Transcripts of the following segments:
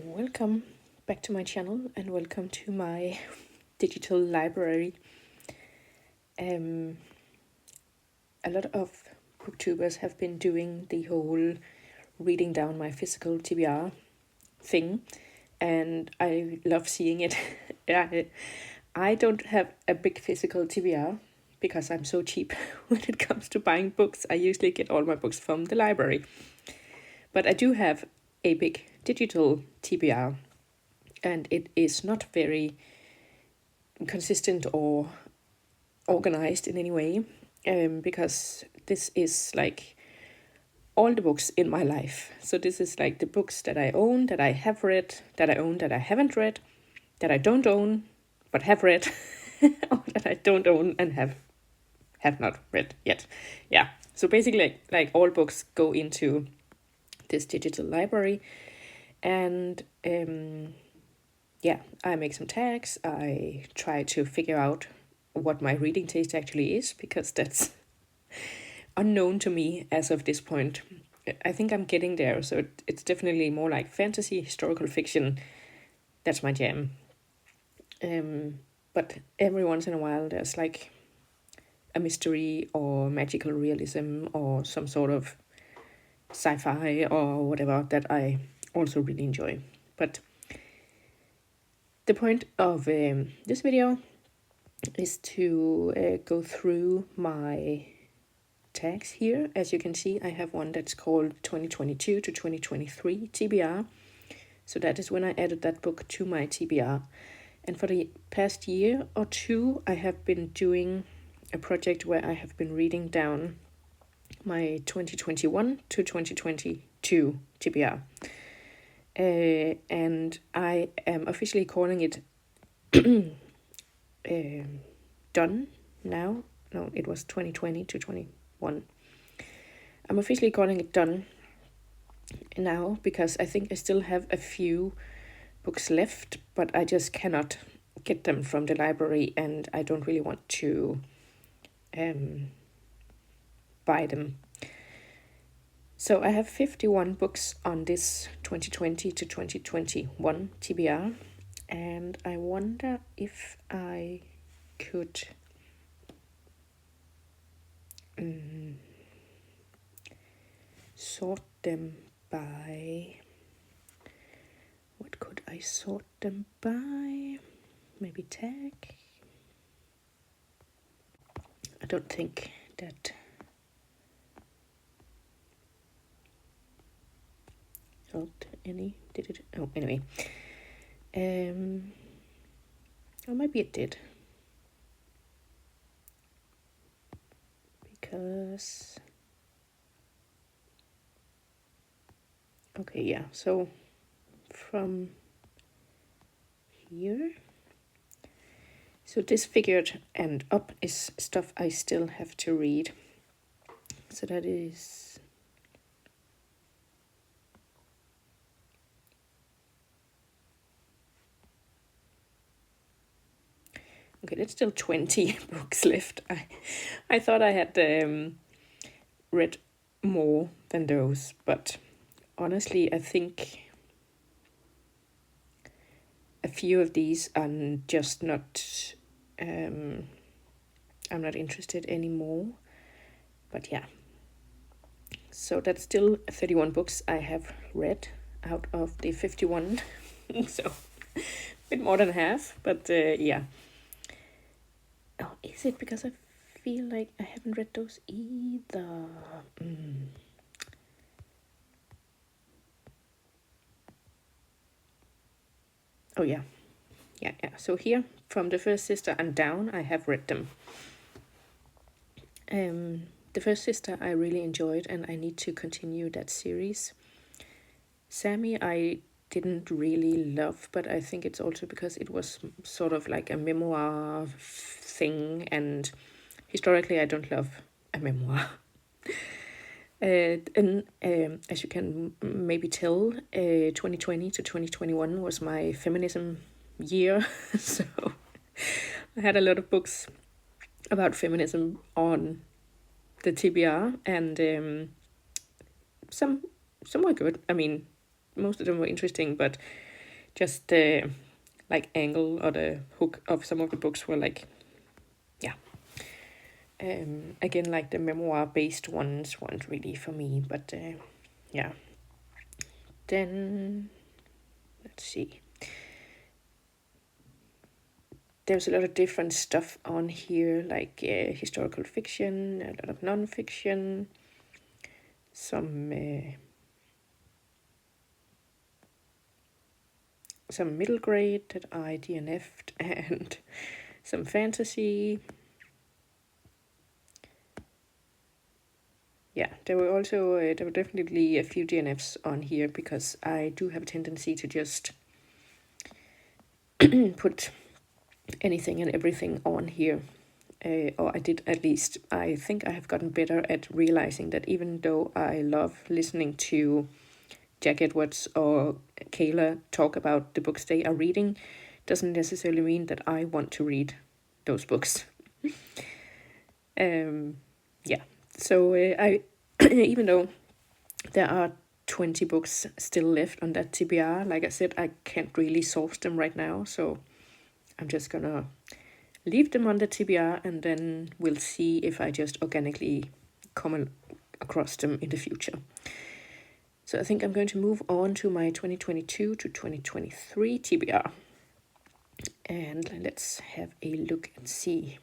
Welcome back to my channel and welcome to my digital library. A lot of booktubers have been doing the whole reading down my physical TBR thing, and I love seeing it. I don't have a big physical TBR because I'm so cheap when it comes to buying books. I usually get all my books from the library. But I do have a big digital TBR, and it is not very consistent or organized in any way, because this is like all the books in my life. So this is like the books that I own, that I have read, that I own, that I haven't read, that I don't own but have read, or that I don't own and have not read yet. Yeah. So basically, like all books go into this digital library, and I make some tags. I try to figure out what my reading taste actually is, because that's unknown to me as of this point. I think I'm getting there, so it's definitely more like fantasy, historical fiction. That's my jam. But every once in a while, there's like a mystery or magical realism or some sort of sci-fi or whatever that I also really enjoy. But the point of this video is to go through my tags here. As you can see, I have one that's called 2022 to 2023 TBR. So that is when I added that book to my TBR. And for the past year or two, I have been doing a project where I have been reading down my 2021 to 2022 TBR. And I am officially calling it done now. No, it was 2020 to 21. I'm officially calling it done now because I think I still have a few books left, but I just cannot get them from the library, and I don't really want to buy them. So I have 51 books on this 2020 to 2021 TBR, and I wonder if I could sort them by... What could I sort them by? Maybe tag? I don't think that helped any. Did it? Oh, anyway. Or maybe it did. Because... Okay, yeah. So from here... So disfigured and up is stuff I still have to read. So that is... Okay, that's still 20 books left. I thought I had read more than those, but honestly, I think a few of these are just not... I'm not interested anymore. But yeah. So that's still 31 books I have read out of the 51. So a bit more than half, but yeah. Oh, is it because I feel like I haven't read those either? Oh yeah. Yeah. So here, from the First Sister and down, I have read them. The First Sister I really enjoyed, and I need to continue that series. Sammy I didn't really love, but I think it's also because it was sort of like a memoir thing, and historically I don't love a memoir. And as you can maybe tell, 2020 to 2021 was my feminism year. So I had a lot of books about feminism on the TBR, and some were good. I mean, most of them were interesting, but just like angle or the hook of some of the books were like, yeah. Again, like the memoir-based ones weren't really for me, but yeah. Then, let's see. There's a lot of different stuff on here, like historical fiction, a lot of non-fiction, some middle grade that I DNF'd, and some fantasy. Yeah, there were also there were definitely a few DNFs on here, because I do have a tendency to just put anything and everything on here. Or I did, at least. I think I have gotten better at realizing that even though I love listening to Jack Edwards or Kayla talk about the books they are reading, doesn't necessarily mean that I want to read those books. Yeah, so I even though there are 20 books still left on that TBR, like I said, I can't really source them right now, so I'm just gonna leave them on the TBR, and then we'll see if I just organically come across them in the future. So I think I'm going to move on to my 2022 to 2023 TBR. And let's have a look and see.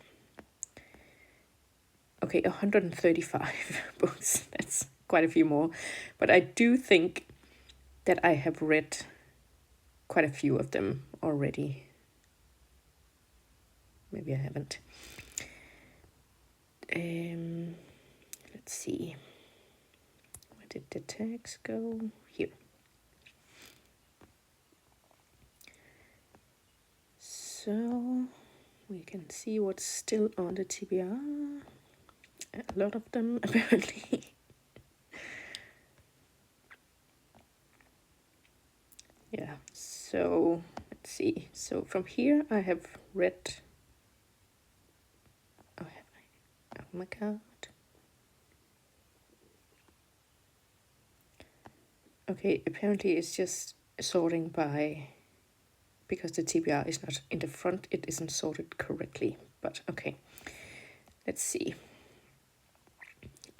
Okay, 135 books. That's quite a few more. But I do think that I have read quite a few of them already. Maybe I haven't. Let's see. Where did the tags go? Here. So we can see what's still on the TBR. A lot of them, apparently. Yeah, so let's see. So from here I have read... Oh, have I? Oh my god. Okay, apparently it's just sorting by... Because the TBR is not in the front, it isn't sorted correctly. But okay, let's see.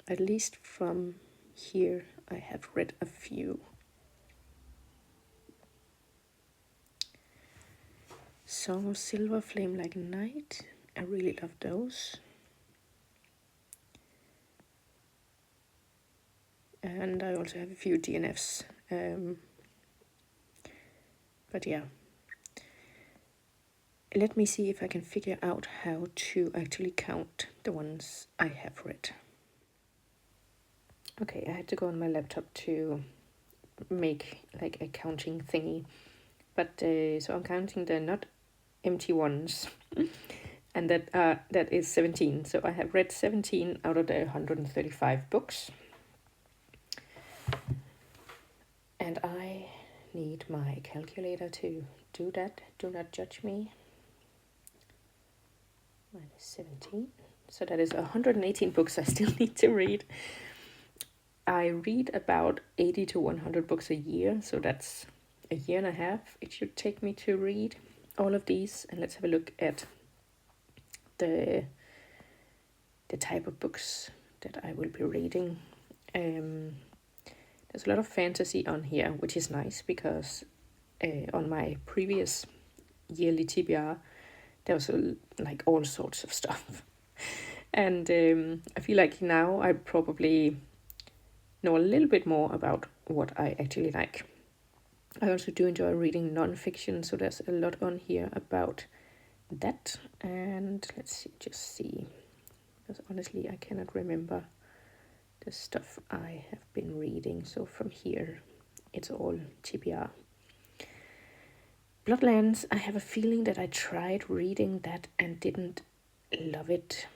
At least from here I have read a few. Song of Silver, Flame Like a Night. I really love those. And I also have a few DNFs. But yeah. Let me see if I can figure out how to actually count the ones I have read. Okay, I had to go on my laptop to make like a counting thingy. But so I'm counting the not empty ones. And that is 17. So I have read 17 out of the 135 books. And I need my calculator to do that. Do not judge me. Minus 17. So that is 118 books I still need to read. I read about 80 to 100 books a year. So that's a year and a half it should take me to read all of these. And let's have a look at the type of books that I will be reading. There's a lot of fantasy on here, which is nice because on my previous yearly TBR, there was like all sorts of stuff. And I feel like now I probably know a little bit more about what I actually like. I also do enjoy reading non-fiction, so there's a lot on here about that. And let's see, because honestly I cannot remember the stuff I have been reading. So from here, it's all TBR. Bloodlands, I have a feeling that I tried reading that and didn't love it.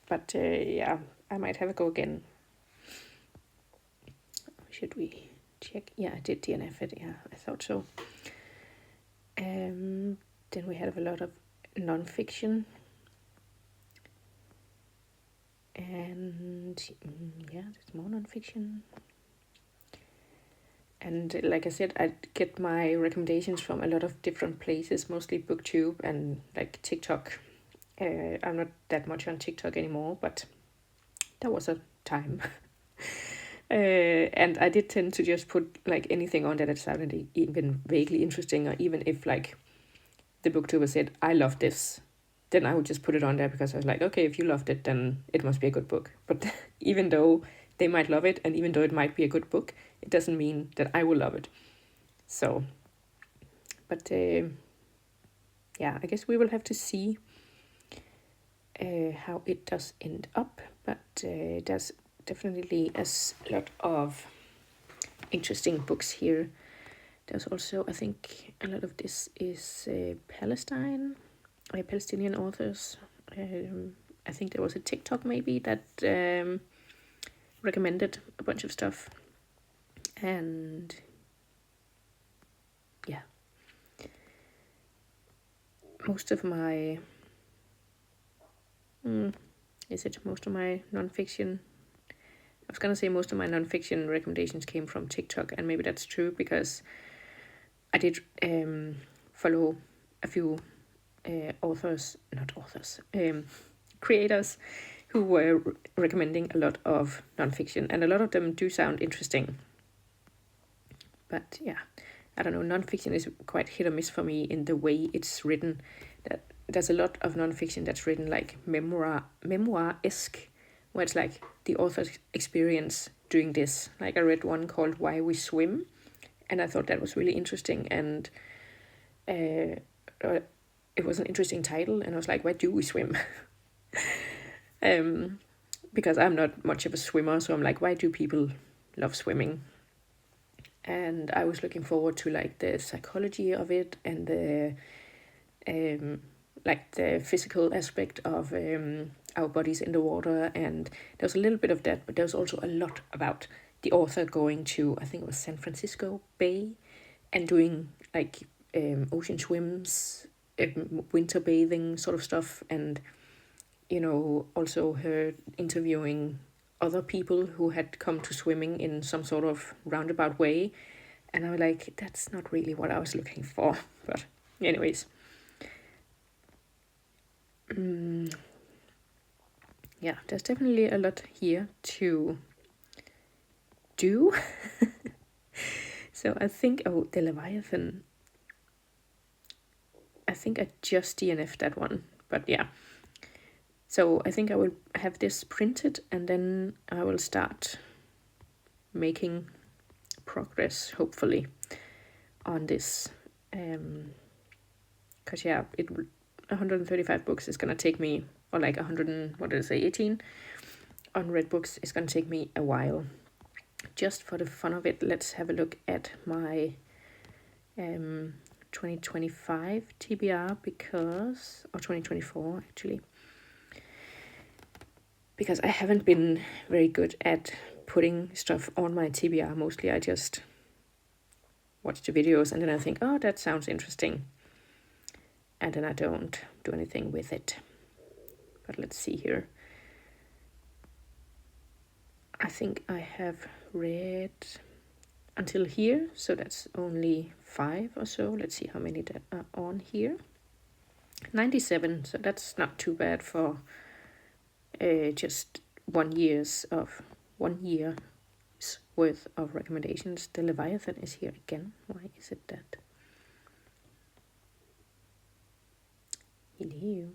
But yeah, I might have a go again. Should we check? Yeah, I did DNF it. Yeah, I thought so. Then we have a lot of non-fiction. And yeah, there's more non-fiction. And like I said, I get my recommendations from a lot of different places, mostly BookTube and like TikTok. I'm not that much on TikTok anymore, but there was a time. And I did tend to just put like anything on that sounded even vaguely interesting, or even if like the booktuber said, I love this, then I would just put it on there because I was like, okay, if you loved it, then it must be a good book. But even though they might love it, and even though it might be a good book, it doesn't mean that I will love it. So, but yeah, I guess we will have to see how it does end up. But there's definitely a lot of interesting books here. There's also, I think, a lot of this is Palestinian authors. I think there was a TikTok maybe that recommended a bunch of stuff. And yeah, most of my most of my nonfiction? I was gonna say most of my nonfiction recommendations came from TikTok, and maybe that's true because I did follow a few creators who were recommending a lot of nonfiction, and a lot of them do sound interesting. But yeah, I don't know, nonfiction is quite hit or miss for me in the way it's written. That there's a lot of nonfiction that's written like memoir-esque, where it's like the author's experience doing this. Like I read one called Why We Swim, and I thought that was really interesting, and it was an interesting title, and I was like, why do we swim? Because I'm not much of a swimmer, so I'm like, why do people love swimming? And I was looking forward to like the psychology of it, and the like the physical aspect of our bodies in the water, and there was a little bit of that, but there was also a lot about the author going to, I think it was San Francisco Bay, and doing like ocean swims, winter bathing sort of stuff, and you know, also her interviewing other people who had come to swimming in some sort of roundabout way, and I was like, that's not really what I was looking for. But anyways, yeah, there's definitely a lot here to do. So I think, the Leviathan, I think I just DNF'd that one, but yeah. So I think I will have this printed, and then I will start making progress, hopefully, on this. Because yeah, 135 books is gonna take me, or like 100 and, what did I say, 18 on Red Books is gonna take me a while. Just for the fun of it, let's have a look at my 2025 TBR, because, or 2024 actually, because I haven't been very good at putting stuff on my TBR. Mostly I just watch the videos and then I think, oh, that sounds interesting, and then I don't do anything with it. But let's see here. I think I have read until here, so that's only 5 or so. Let's see how many that are on here. 97, so that's not too bad for just 1 year's worth of recommendations. The Leviathan is here again. Why is it that? Hello.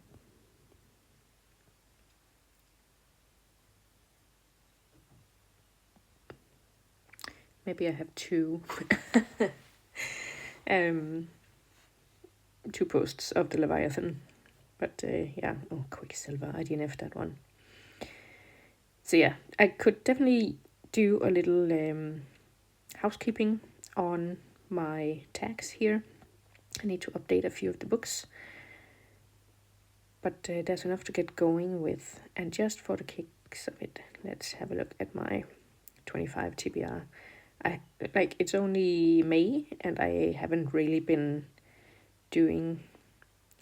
Maybe I have two two posts of the Leviathan, but yeah. Oh, Quicksilver, I DNF'd that one. So yeah, I could definitely do a little housekeeping on my tags here. I need to update a few of the books, but there's enough to get going with. And just for the kicks of it, let's have a look at my 25 TBR. It's only May, and I haven't really been doing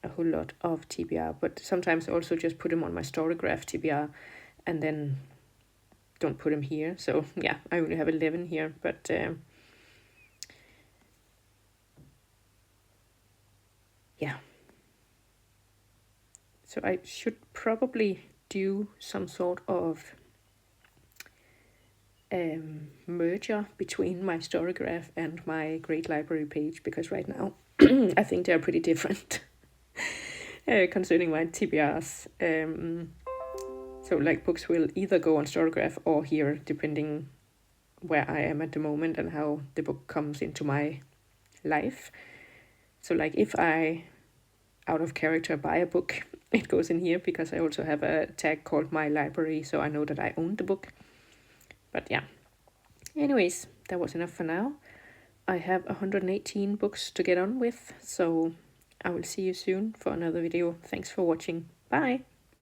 a whole lot of TBR, but sometimes I also just put them on my Storygraph TBR and then don't put them here. So yeah, I only have 11 here, but yeah. So I should probably do some sort of merger between my Storygraph and my Great Library page, because right now I think they're pretty different concerning my TBRs. So like books will either go on Storygraph or here, depending where I am at the moment and how the book comes into my life. So like if I, out of character, buy a book, it goes in here because I also have a tag called My Library, so I know that I own the book. But yeah. Anyways, that was enough for now. I have 118 books to get on with, so I will see you soon for another video. Thanks for watching. Bye!